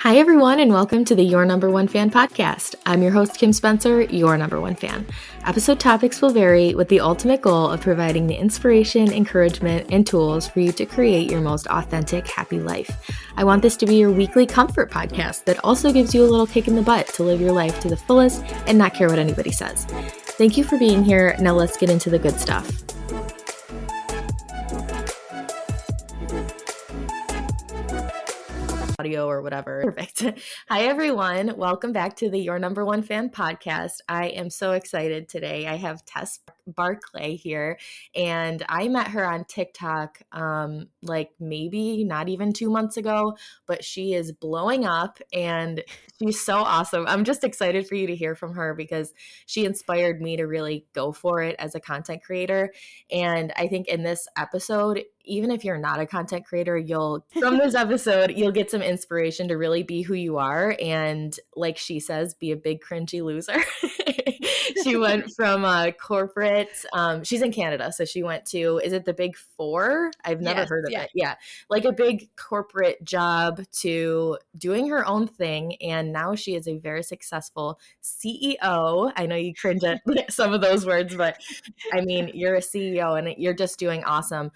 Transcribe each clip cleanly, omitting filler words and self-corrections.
Hi, everyone, and welcome to the Your Number One Fan podcast. I'm your host, Kim Spencer, your number one fan. Episode topics will vary with the ultimate goal of providing the inspiration, encouragement, and tools for you to create your most authentic, happy life. I want this to be your weekly comfort podcast that also gives you a little kick in the butt to live your life to the fullest and not care what anybody says. Thank you for being here. Now let's get into the good stuff. Audio or whatever. Perfect. Hi, everyone. Welcome back to the Your Number One Fan podcast. I am so excited today. I have Tess Barclay here, and I met her on TikTok like maybe not even 2 months ago, but she is blowing up and she's so awesome. I'm just excited for you to hear from her because she inspired me to really go for it as a content creator. And I think in this episode, even if you're not a content creator, from this episode, you'll get some inspiration to really be who you are. And like she says, be a big cringy loser. She went from corporate, she's in Canada. So she went to, is it the Big Four? I've never heard of it. Yeah. Like a big corporate job to doing her own thing. And now she is a very successful CEO. I know you cringe at some of those words, but I mean, you're a CEO and you're just doing awesome.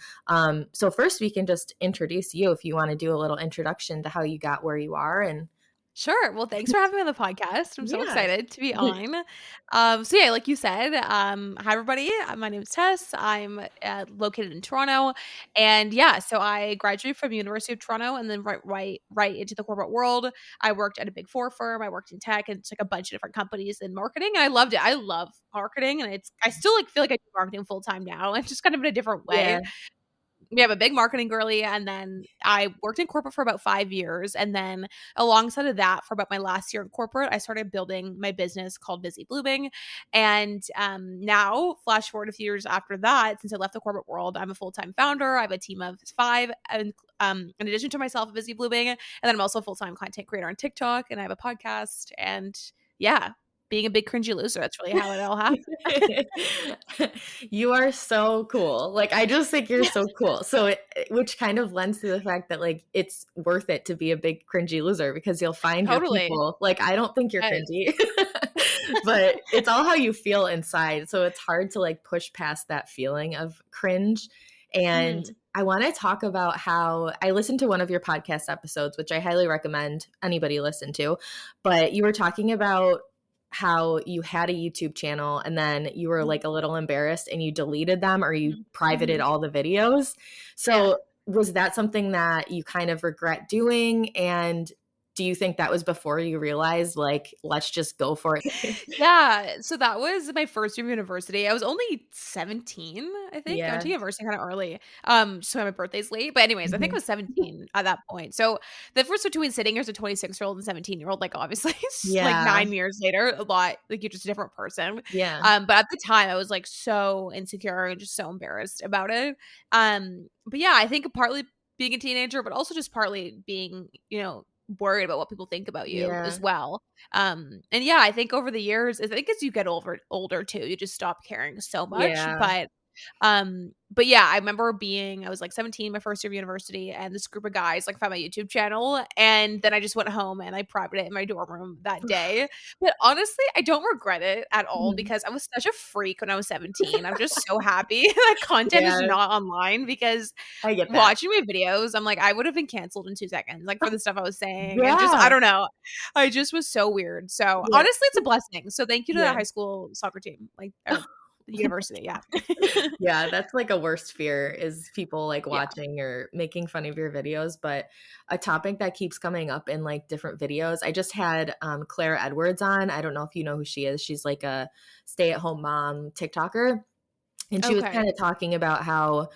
So first we can just introduce you if you want to do a little introduction to how you got where you are. And Sure. Well, thanks for having me on the podcast. I'm so excited to be on. Like you said, hi everybody. My name is Tess. I'm located in Toronto, and so I graduated from University of Toronto, and then right into the corporate world. I worked at a Big Four firm. I worked in tech, and it's like a bunch of different companies in marketing, and I loved it. I love marketing, and I still feel like I do marketing full time now, and just kind of in a different way. We have a big marketing girly, and then I worked in corporate for about 5 years, and then alongside of that, for about my last year in corporate, I started building my business called Busy Blooming. And now, flash forward a few years after that, since I left the corporate world, I'm a full-time founder. I have a team of 5, and in addition to myself, Busy Blooming, and then I'm also a full-time content creator on TikTok, and I have a podcast, and being a big cringy loser. That's really how it all happened. You are so cool. Like, I just think you're so cool. So which kind of lends to the fact that like, it's worth it to be a big cringy loser because you'll find your people. Like, I don't think you're cringy, but it's all how you feel inside. So it's hard to like push past that feeling of cringe. And I want to talk about how I listened to one of your podcast episodes, which I highly recommend anybody listen to, but you were talking about how you had a YouTube channel and then you were like a little embarrassed and you deleted them or you privated all the videos. So was that something that you kind of regret doing? And do you think that was before you realized like, let's just go for it? So that was my first year of university. I was only 17, I think. I went to university kind of early. So my birthday's late. But anyways, I think I was 17 at that point. So the difference between sitting here as a 26-year-old and 17-year-old, like obviously like 9 years later, a lot, like you're just a different person. But at the time I was like so insecure and just so embarrassed about it. I think partly being a teenager, but also just partly being, worried about what people think about you as well. I think over the years, I think as you get older too, you just stop caring so much. I remember I was like 17, my first year of university, and this group of guys like found my YouTube channel, and then I just went home and I privated it in my dorm room that day. But honestly, I don't regret it at all because I was such a freak when I was 17. I'm just so happy that content is not online because I get that. Watching my videos, I'm like, I would have been canceled in 2 seconds, like for the stuff I was saying. And just, I don't know. I just was so weird. So honestly, it's a blessing. So thank you to the high school soccer team, like the university. Yeah, that's like a worst fear is people like watching or making fun of your videos. But a topic that keeps coming up in like different videos, I just had Claire Edwards on. I don't know if you know who she is. She's like a stay-at-home mom TikToker. And she was kind of talking about how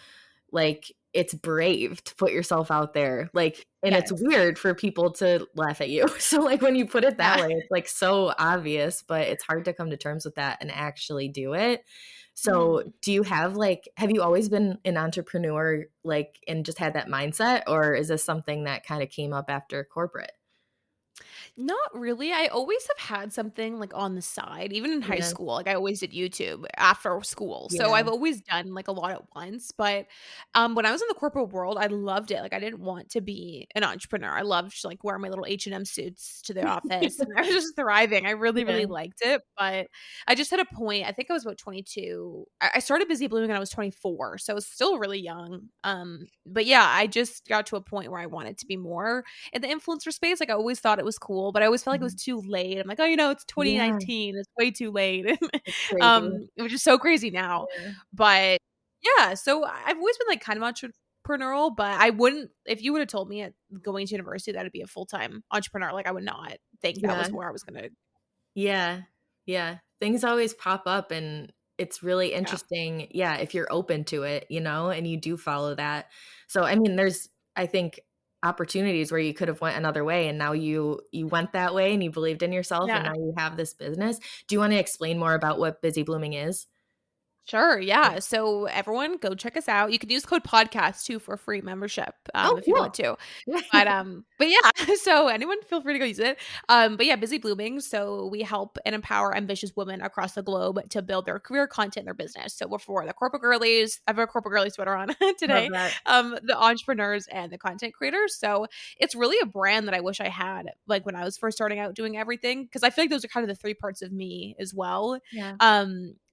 like it's brave to put yourself out there. Like, and it's weird for people to laugh at you. So like when you put it that way, it's like so obvious, but it's hard to come to terms with that and actually do it. So do you have you always been an entrepreneur and just had that mindset, or is this something that kind of came up after corporate? Not really. I always have had something, like, on the side, even in high Yeah. school, like, I always did YouTube after school, so Yeah. I've always done, like, a lot at once, but, when I was in the corporate world, I loved it, like, I didn't want to be an entrepreneur. I loved, like, wearing my little H&M suits to the office, and I was just thriving. I really, Yeah. really liked it, but I just hit a point, I think I was about 22. I started Busy Blooming when I was 24, so I was still really young, but yeah, I just got to a point where I wanted to be more in the influencer space. Like, I always thought it was cool, but I always felt like it was Mhm. too late. I'm like, "Oh, it's Yeah, 2019. It's way too late." it's crazy. Which is so crazy now. Yeah. But yeah, so I've always been, like, kind of entrepreneurial, but I wouldn't if you would have told me at going to university that I'd be a full-time entrepreneur, like, I would not think that Yeah. was where I was gonna. Yeah. Yeah. Things always pop up and it's really Yeah. interesting, yeah, if you're open to it, and you do follow that. So, I mean, there's I think opportunities where you could have went another way and now you went that way and you believed in yourself and Yeah. now you have this business. Do you wanna explain more about what Busy Blooming is? Sure, yeah. So everyone go check us out. You can use code podcast too for a free membership, Oh, if you want cool. to. Yeah. But yeah, so anyone feel free to go use it. But yeah, Busy Blooming. So we help and empower ambitious women across the globe to build their career, content, and their business. So we're for the corporate girlies. I have a corporate girly sweater on Love today. that. The entrepreneurs and the content creators. So it's really a brand that I wish I had like when I was first starting out doing everything. Cause I feel like those are kind of the three parts of me as well. Yeah.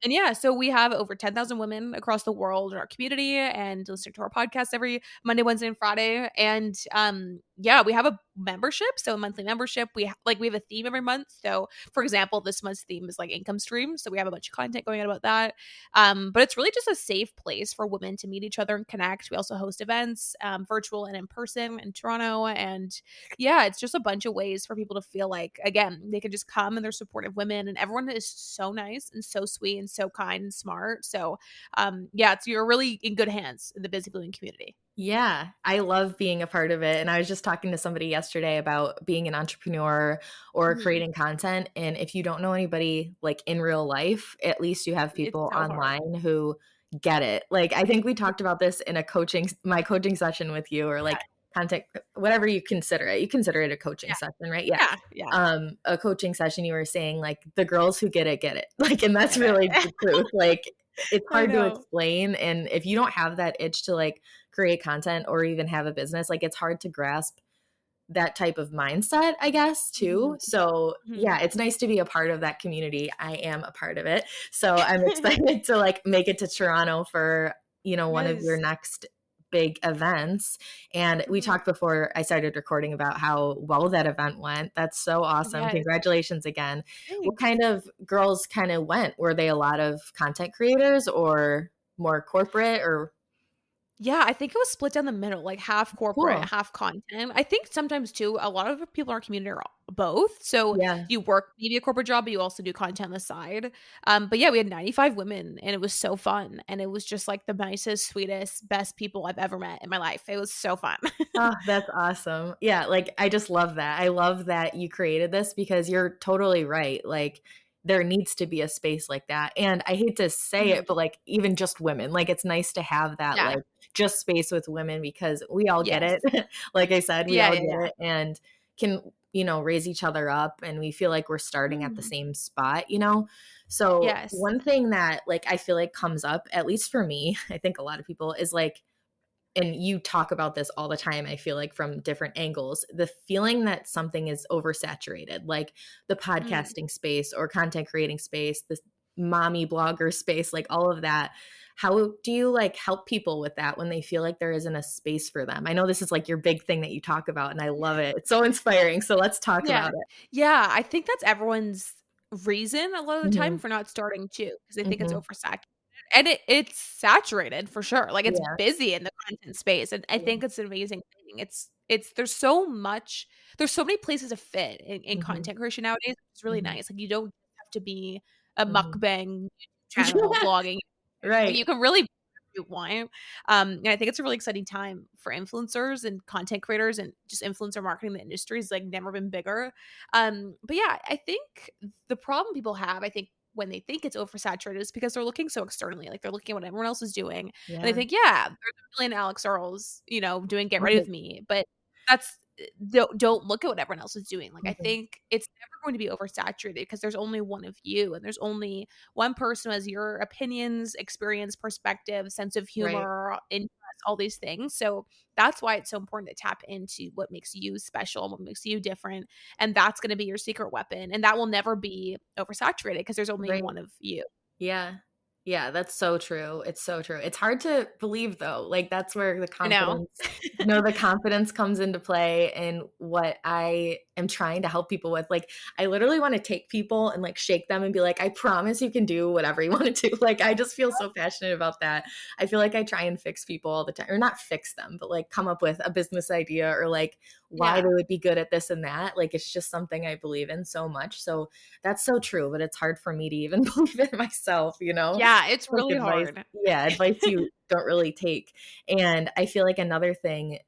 And yeah, so we have over 10,000 women across the world in our community and listening to our podcast every Monday, Wednesday, and Friday. And yeah, we have a membership, so a monthly membership. We have a theme every month. So, for example, this month's theme is like income streams. So we have a bunch of content going on about that. But it's really just a safe place for women to meet each other and connect. We also host events, virtual and in person in Toronto, and yeah, it's just a bunch of ways for people to feel like, again, they can just come and they're supportive women, and everyone is so nice and so sweet and so kind and smart. So, yeah, you're really in good hands in the Busy Blooming community. Yeah, I love being a part of it, and I was just talking to somebody yesterday about being an entrepreneur or Mhm. creating content, and if you don't know anybody, like, in real life, at least you have It's people so hard. online who get it. Like, I think we talked about this in a my coaching session with you or, Yeah, like, content whatever you consider it. You consider it a coaching yeah, session, right? Yeah. yeah, yeah. A coaching session, you were saying, like, the girls who get it. Like, and that's Get it. really the truth. Like, it's I hard to know. explain, and if you don't have that itch to, like, create content or even have a business, like, it's hard to grasp that type of mindset, I guess, too. Mhm, So, mhm. yeah, it's nice to be a part of that community. I am a part of it. So, I'm excited to, like, make it to Toronto for, one of your Yes. next big events. And we Mhm. talked before I started recording about how well that event went. That's so awesome. Yes. Congratulations again. What Thanks. kind of girls kinda went? Were they a lot of content creators or more corporate or Yeah, I think it was split down the middle, like half corporate, cool. half content. I think sometimes too, a lot of people in our community are both. So Yeah. you work maybe a corporate job, but you also do content on the side. But yeah, we had 95 women and it was so fun. And it was just like the nicest, sweetest, best people I've ever met in my life. It was so fun. Oh, that's awesome. Yeah, like, I just love that. I love that you created this because you're totally right. Like, there needs to be a space like that, and I hate to say it, Mhm. but, like, even just women, like, it's nice to have that, Yeah. like, just space with women because we all get Yes. it. Like I said, we Yeah, all yeah, get yeah. it and can, raise each other up, and we feel like we're starting at the Mhm. same spot? So, Yes. one thing that, like, I feel like comes up, at least for me, I think a lot of people, is, like, and you talk about this all the time, I feel like from different angles, the feeling that something is oversaturated, like the Mm. podcasting space or content creating space, this mommy blogger space, like all of that. How do you like help people with that when they feel like there isn't a space for them? I know this is like your big thing that you talk about and I love it. It's so inspiring. So let's talk Yeah. about it. Yeah, I think that's everyone's reason a lot of the time Mhm. for not starting too, because they think it's Mhm. oversaturated. And it's saturated for sure. Like, it's Yeah. busy in the content space, and I Yeah. think it's an amazing thing. It's there's so many places to fit in Mhm. content creation nowadays. It's really Mhm. nice. Like, you don't have to be a Mhm. mukbang channel blogging. Like, Right. you can really you want. And I think it's a really exciting time for influencers and content creators and just influencer marketing. The industry is like never been bigger. But yeah, I think the problem people have, I think when they think it's oversaturated is because they're looking so externally. Like, they're looking at what everyone else is doing. And they Yeah. think, yeah, there's a million Alex Earls, doing Get Ready With Me. But that's don't look at what everyone else is doing. Like, I Mhm. think it's never going to be oversaturated because there's only one of you, and there's only one person who has your opinions, experience, perspective, sense of Right. humor, interest, all these things. So that's why it's so important to tap into what makes you special, what makes you different, and that's going to be your secret weapon, and that will never be oversaturated because there's only Right. one of you. Yeah. Yeah, that's so true. It's so true. It's hard to believe though. Like that's where the I know. confidence the confidence comes into play and what I am trying to help people with. Like I literally want to take people and like shake them and be like, "I promise you can do whatever you want to do." Like I just feel so passionate about that. I feel like I try and fix people all the time or not fix them, but like come up with a business idea or like why they Yeah. would be good at this and that. Like it's just something I believe in so much. So that's so true, but it's hard for me to even believe it myself, you know? Yeah, it's Like really advice hard. yeah, advice you don't really take. And I feel like another thing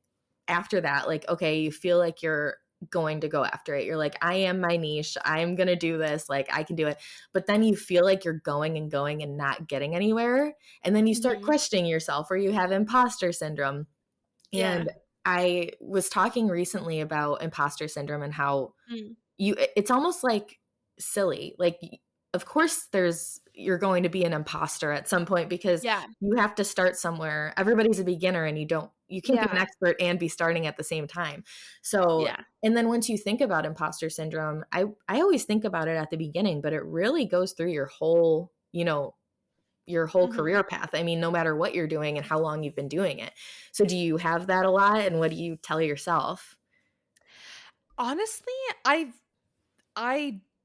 after that, like, okay, you feel like you're going to go after it. You're like, I am my niche. I'm going to do this. Like, I can do it. But then you feel like you're going and going and not getting anywhere. And then you start Mhm. questioning yourself or you have imposter syndrome. Yeah. And I was talking recently about imposter syndrome and how Mm. it's almost like silly. Like of course you're going to be an imposter at some point because Yeah. you have to start somewhere. Everybody's a beginner and you can't be an Yeah. expert and be starting at the same time. So Yeah. and then once you think about imposter syndrome, I always think about it at the beginning, but it really goes through your whole, your whole Mhm. career path. I mean, no matter what you're doing and how long you've been doing it. So do you have that a lot and what do you tell yourself? Honestly, I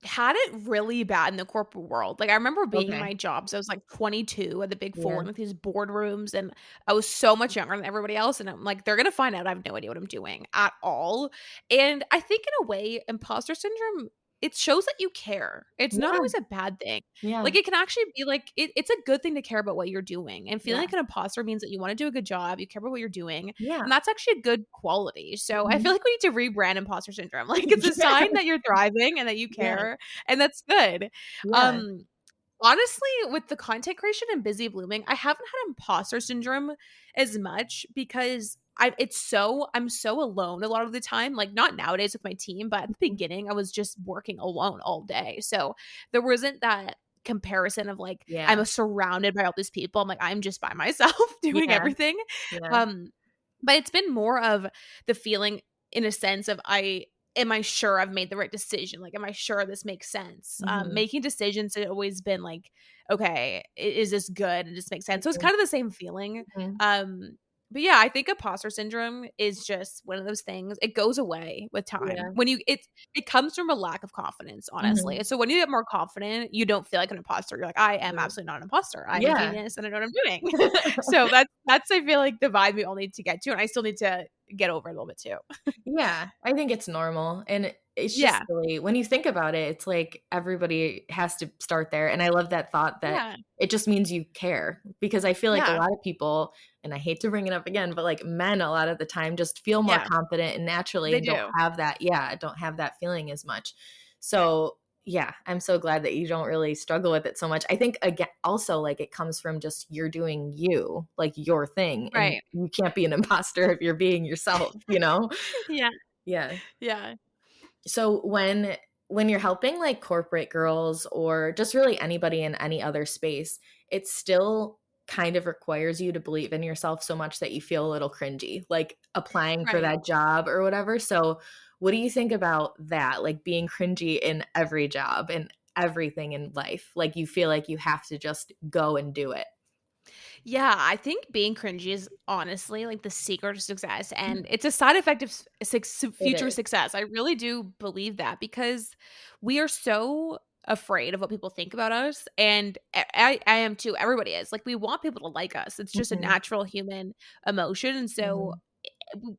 had it really bad in the corporate world. Like, I remember being in Okay. my jobs, I was, like, 22 at the Big Yeah. 4 in, like, these boardrooms, and I was so much younger than everybody else, and I'm like, "They're gonna find out I have no idea what I'm doing at all." And I think in a way, imposter syndrome, it shows that you care. It's not Yeah. always a bad thing. Yeah. Like, it can actually be, like it's a good thing to care about what you're doing, and feeling Yeah. like an imposter means that you wanna do a good job, you care about what you're doing, Yeah. and that's actually a good quality. So, I feel Mhm. like we need to rebrand imposter syndrome. Like, it's a sign that you're thriving and that you Yeah. care, and that's good. Yeah. Um, Honestly, with the content creation and busy blooming, I haven't had imposter syndrome as much because I'm so alone a lot of the time. Like, not nowadays with my team, but at the Mhm. beginning I was just working alone all day. So there wasn't that comparison of like Yeah. I'm surrounded by all these people. I'm like, I'm just by myself doing Yeah. everything. Yeah. Um, but it's been more of the feeling in a sense of am I sure I've made the right decision? Like, am I sure this makes sense? Mhm. Making decisions has always been like, okay, is this good? And this makes sense. So it's Mhm. kind of the same feeling. Mhm. Um, but yeah, I think imposter syndrome is just one of those things. It goes away with time. Yeah. When it comes from a lack of confidence, honestly. Mhm. And so when you get more confident, you don't feel like an imposter. You're like, I am Right. absolutely not an imposter. I'm a Yeah. genius and I know what I'm doing. So that's I feel like the vibe we all need to get to. And I still need to get over a little bit too. Yeah, I think it's normal, and it's just Yeah. silly. When you think about it, it's like everybody has to start there, and I love that thought that Yeah. it just means you care, because I feel like a Yeah. lot of people, and I hate to bring it up again, but, like, men a lot of the time just feel more Yeah. confident and naturally They and don't do. have that don't have that feeling as much. So, yeah, I'm so glad that you don't really struggle with it so much. I think, again also, like, it comes from just you're doing you, like, your thing, and Right. you can't be an imposter if you're being yourself, you know? Yeah. Yeah. Yeah. So when you're helping like corporate girls or just really anybody in any other space, it still kind of requires you to believe in yourself so much that you feel a little cringy, like applying for Right. that job or whatever. So what do you think about that? Like being cringy in every job and everything in life? Like you feel like you have to just go and do it. Yeah, I think being cringy is honestly like the secret to success, and it's a side effect of It future is. success. I really do believe that because we are so afraid of what people think about us, and I am too. Everybody is like we want people to like us. It's just a Mhm, natural human emotion, and so mhm.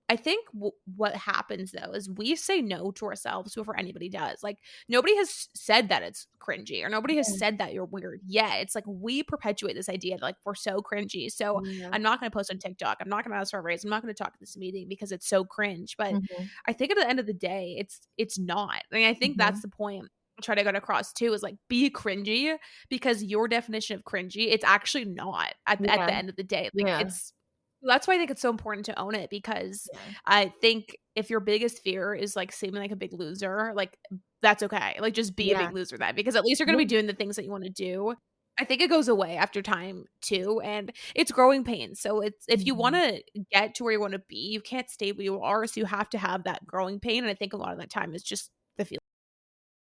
I think what happens though is we say no to ourselves before anybody does. Like nobody has said that it's cringy or nobody has Yeah, said that you're weird. Yeah, it's like we perpetuate this idea that like we're so cringy. So yeah. I'm not going to post on TikTok. I'm not going to ask for a raise. I'm not going to talk at this meeting because it's so cringe. But Mhm, I think at the end of the day, it's not. I mean, I think that's mhm. the point. I try to get across too is like be cringy because your definition of cringy, it's actually not at Yeah, the end of the day. Like yeah, it's that's why I think it's so important to own it because yeah. I think if your biggest fear is, like, seeming like a big loser, like, that's okay. Like, just be a Yeah. big loser then, because at least you're gonna be Yeah. doing the things that you wanna do. I think it goes away after time too, and it's growing pains. So it's if you Mhm. wanna get to where you wanna be, you can't stay where you are, so you have to have that growing pain, and I think a lot of that time is just the feeling.